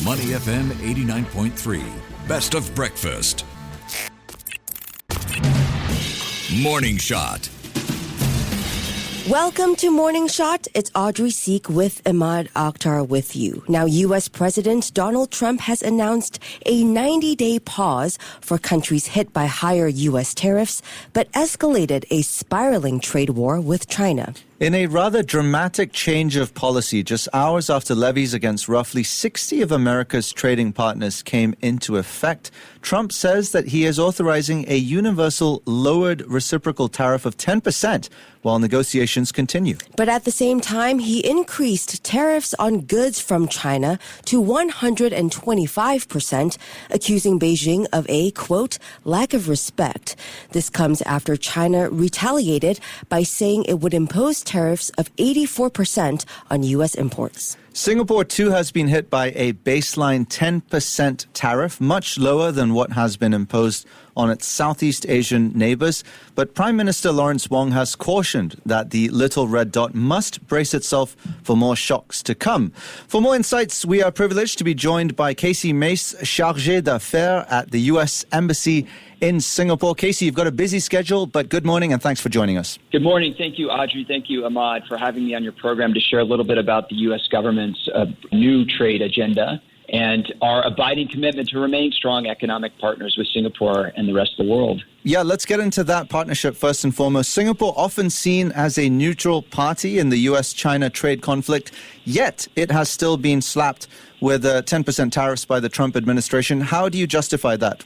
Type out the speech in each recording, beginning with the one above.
Money FM 89.3. Best of breakfast. Morning Shot. Welcome to Morning Shot. It's Audrey, Siek with Emaad, Akhtar with you. Now, U.S. President Donald Trump has announced a 90-day pause for countries hit by higher U.S. tariffs, but escalated a spiraling trade war with China. In a rather dramatic change of policy, just hours after levies against roughly 60 of America's trading partners came into effect, Trump says that he is authorizing a universal lowered reciprocal tariff of 10% while negotiations continue. But at the same time, he increased tariffs on goods from China to 125%, accusing Beijing of a, quote, lack of respect. This comes after China retaliated by saying it would impose tariffs of 84% on U.S. imports. Singapore, too, has been hit by a baseline 10% tariff, much lower than what has been imposed on its Southeast Asian neighbors. But Prime Minister Lawrence Wong has cautioned that the little red dot must brace itself for more shocks to come. For more insights, we are privileged to be joined by Casey Mace, Chargé d'Affaires at the U.S. Embassy in Singapore. Casey, you've got a busy schedule, but good morning and thanks for joining us. Good morning. Thank you, Audrey. Thank you, Emaad, for having me on your program to share a little bit about the U.S. government's new trade agenda and our abiding commitment to remain strong economic partners with Singapore and the rest of the world. Yeah, let's get into that partnership first and foremost. Singapore, often seen as a neutral party in the U.S.-China trade conflict, yet it has still been slapped with 10% tariffs by the Trump administration. How do you justify that?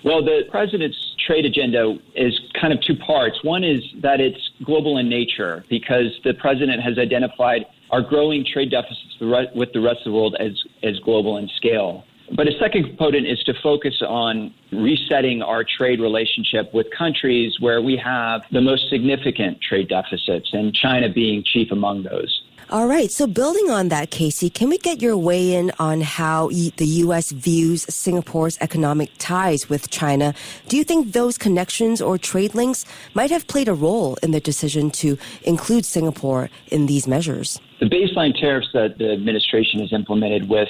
Well, the president's trade agenda is kind of two parts. One is that it's global in nature because the president has identified our growing trade deficits with the rest of the world as global in scale. But a second component is to focus on resetting our trade relationship with countries where we have the most significant trade deficits, and China being chief among those. All right. So building on that, Casey, can we get your weigh in on how the U.S. views Singapore's economic ties with China? Do you think those connections or trade links might have played a role in the decision to include Singapore in these measures? The baseline tariffs that the administration has implemented with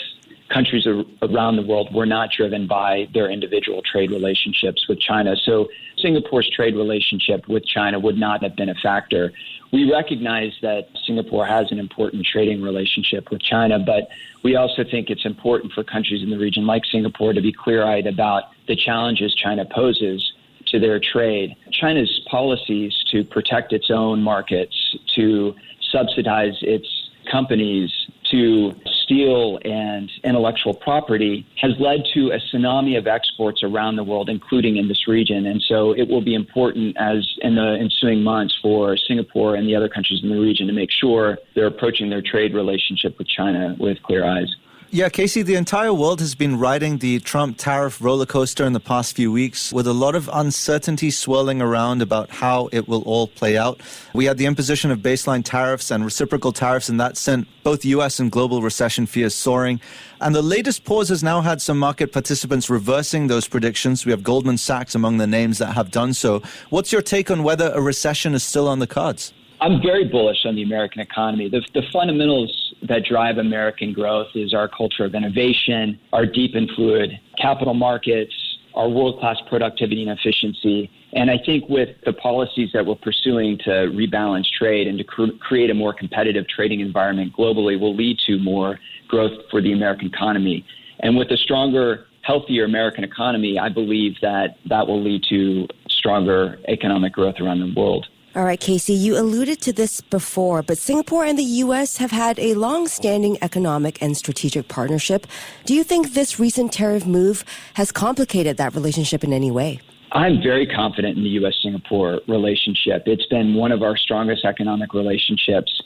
countries around the world were not driven by their individual trade relationships with China. So Singapore's trade relationship with China would not have been a factor. We recognize that Singapore has an important trading relationship with China, but we also think it's important for countries in the region like Singapore to be clear-eyed about the challenges China poses to their trade. China's policies to protect its own markets, to subsidize its companies, to steal and intellectual property has led to a tsunami of exports around the world, including in this region. And so it will be important as in the ensuing months for Singapore and the other countries in the region to make sure they're approaching their trade relationship with China with clear eyes. Yeah, Casey, the entire world has been riding the Trump tariff roller coaster in the past few weeks with a lot of uncertainty swirling around about how it will all play out. We had the imposition of baseline tariffs and reciprocal tariffs, and that sent both U.S. and global recession fears soaring. And the latest pause has now had some market participants reversing those predictions. We have Goldman Sachs among the names that have done so. What's your take on whether a recession is still on the cards? I'm very bullish on the American economy. The fundamentals that drive American growth is our culture of innovation, our deep and fluid capital markets, our world-class productivity and efficiency. And I think with the policies that we're pursuing to rebalance trade and to create a more competitive trading environment globally will lead to more growth for the American economy. And with a stronger, healthier American economy, I believe that will lead to stronger economic growth around the world. All right, Casey, you alluded to this before, but Singapore and the U.S. have had a long-standing economic and strategic partnership. Do you think this recent tariff move has complicated that relationship in any way? I'm very confident in the U.S.-Singapore relationship. It's been one of our strongest economic relationships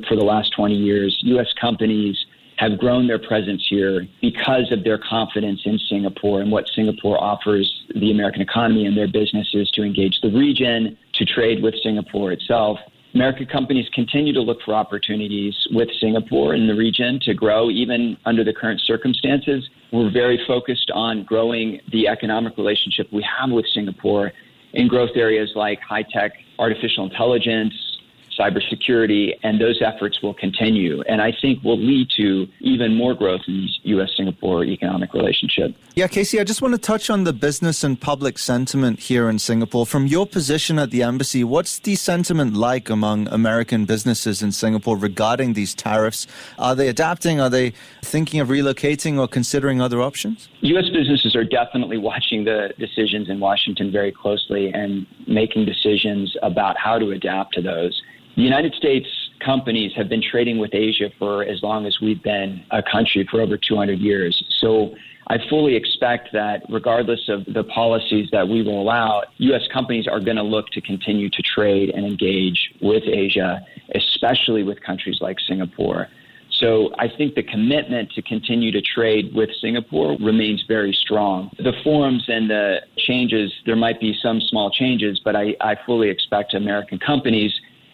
for the last 20 years. U.S. companies have grown their presence here because of their confidence in Singapore and what Singapore offers the American economy and their businesses to engage the region, to trade with Singapore itself. American companies continue to look for opportunities with Singapore in the region to grow, even under the current circumstances. We're very focused on growing the economic relationship we have with Singapore in growth areas like high-tech, artificial intelligence, cybersecurity, and those efforts will continue. And I think will lead to even more growth in the U.S.-Singapore economic relationship. Yeah, Casey, I just want to touch on the business and public sentiment here in Singapore. From your position at the embassy, what's the sentiment like among American businesses in Singapore regarding these tariffs? Are they adapting? Are they thinking of relocating or considering other options? U.S. businesses are definitely watching the decisions in Washington very closely and making decisions about how to adapt to those. The United States companies have been trading with Asia for as long as we've been a country, for over 200 years. So I fully expect that regardless of the policies that we roll out, U.S. companies are going to look to continue to trade and engage with Asia, especially with countries like Singapore. So I think the commitment to continue to trade with Singapore remains very strong. The forums and the changes, there might be some small changes, but I fully expect American companies,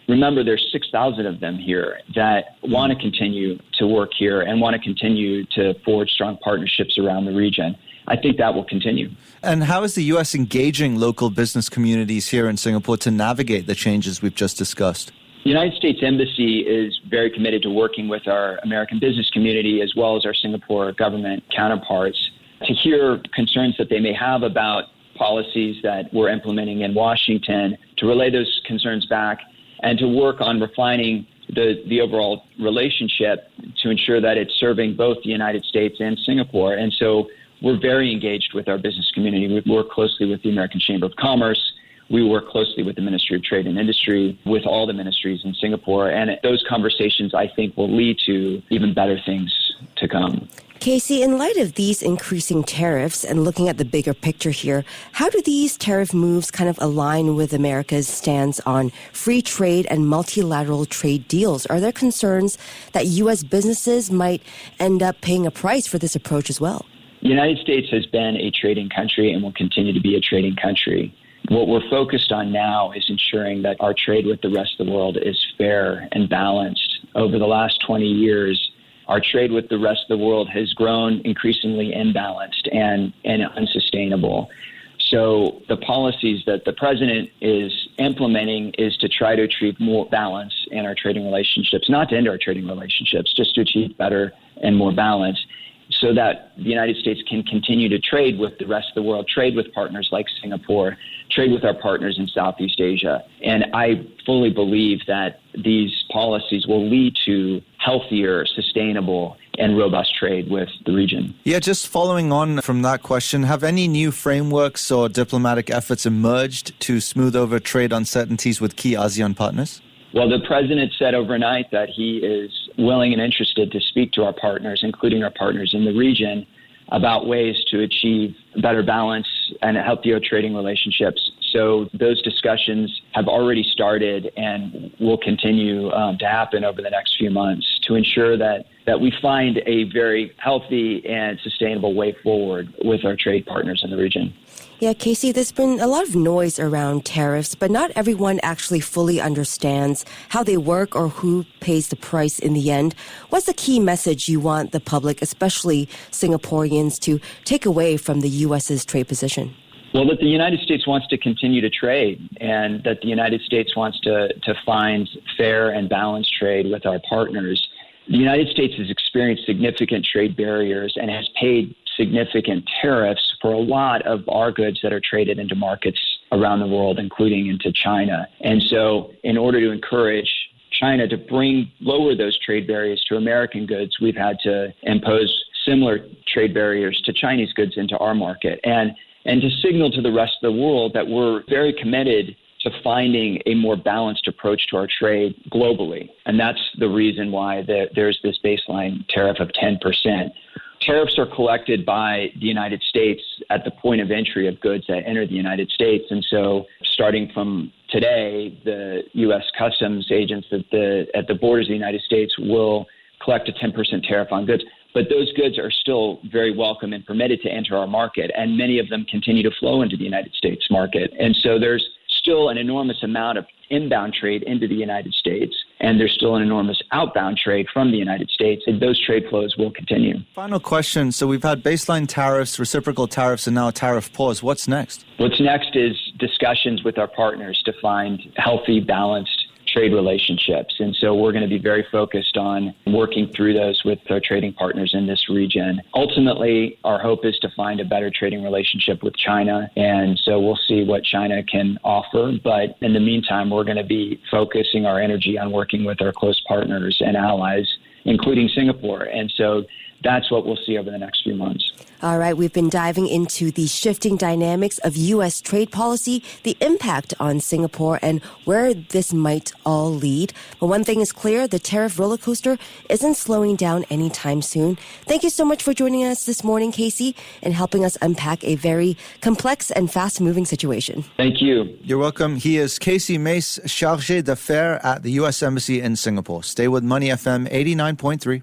remember there's 6,000 of them here, that want to continue to work here and want to continue to forge strong partnerships around the region. I think that will continue. And how is the U.S. engaging local business communities here in Singapore to navigate the changes we've just discussed? The United States Embassy is very committed to working with our American business community as well as our Singapore government counterparts to hear concerns that they may have about policies that we're implementing in Washington, to relay those concerns back and to work on refining the overall relationship to ensure that it's serving both the United States and Singapore. And so we're very engaged with our business community. We work closely with the American Chamber of Commerce. We work closely with the Ministry of Trade and Industry, with all the ministries in Singapore. And those conversations, I think, will lead to even better things to come. Casey, in light of these increasing tariffs and looking at the bigger picture here, how do these tariff moves kind of align with America's stance on free trade and multilateral trade deals? Are there concerns that U.S. businesses might end up paying a price for this approach as well? The United States has been a trading country and will continue to be a trading country. What we're focused on now is ensuring that our trade with the rest of the world is fair and balanced. Over the last 20 years, our trade with the rest of the world has grown increasingly imbalanced and unsustainable. So the policies that the president is implementing is to try to achieve more balance in our trading relationships, not to end our trading relationships, just to achieve better and more balance, so that the United States can continue to trade with the rest of the world, trade with partners like Singapore, trade with our partners in Southeast Asia. And I fully believe that these policies will lead to healthier, sustainable, and robust trade with the region. Yeah, just following on from that question, have any new frameworks or diplomatic efforts emerged to smooth over trade uncertainties with key ASEAN partners? Well, the president said overnight that he is willing and interested to speak to our partners, including our partners in the region, about ways to achieve better balance and healthier trading relationships. So those discussions have already started and will continue to happen over the next few months to ensure that we find a very healthy and sustainable way forward with our trade partners in the region. Yeah, Casey, there's been a lot of noise around tariffs, but not everyone actually fully understands how they work or who pays the price in the end. What's the key message you want the public, especially Singaporeans, to take away from the U.S.'s trade position? Well, that the United States wants to continue to trade and that the United States wants to find fair and balanced trade with our partners. The United States has experienced significant trade barriers and has paid significant tariffs for a lot of our goods that are traded into markets around the world, including into China. And so in order to encourage China to lower those trade barriers to American goods, we've had to impose similar trade barriers to Chinese goods into our market. And to signal to the rest of the world that we're very committed to finding a more balanced approach to our trade globally. And that's the reason why there's this baseline tariff of 10%. Tariffs are collected by the United States at the point of entry of goods that enter the United States. And so starting from today, the U.S. customs agents at the borders of the United States will collect a 10% tariff on goods. But those goods are still very welcome and permitted to enter our market, and many of them continue to flow into the United States market. And so there's still an enormous amount of inbound trade into the United States, and there's still an enormous outbound trade from the United States, and those trade flows will continue. Final question. So we've had baseline tariffs, reciprocal tariffs, and now a tariff pause. What's next? What's next is discussions with our partners to find healthy, balanced trade relationships. And so we're going to be very focused on working through those with our trading partners in this region. Ultimately, our hope is to find a better trading relationship with China. And so we'll see what China can offer. But in the meantime, we're going to be focusing our energy on working with our close partners and allies, including Singapore. And so that's what we'll see over the next few months. All right, we've been diving into the shifting dynamics of U.S. trade policy, the impact on Singapore, and where this might all lead. But one thing is clear, the tariff roller coaster isn't slowing down anytime soon. Thank you so much for joining us this morning, Casey, and helping us unpack a very complex and fast-moving situation. Thank you. You're welcome. He is Casey Mace, Chargé d'Affaires at the U.S. Embassy in Singapore. Stay with Money FM 89.3.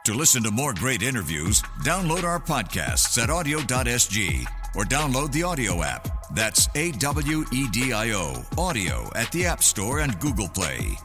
To listen to more great interviews, download our podcasts at audio.sg or download the audio app. That's AWEDIO, audio at the App Store and Google Play.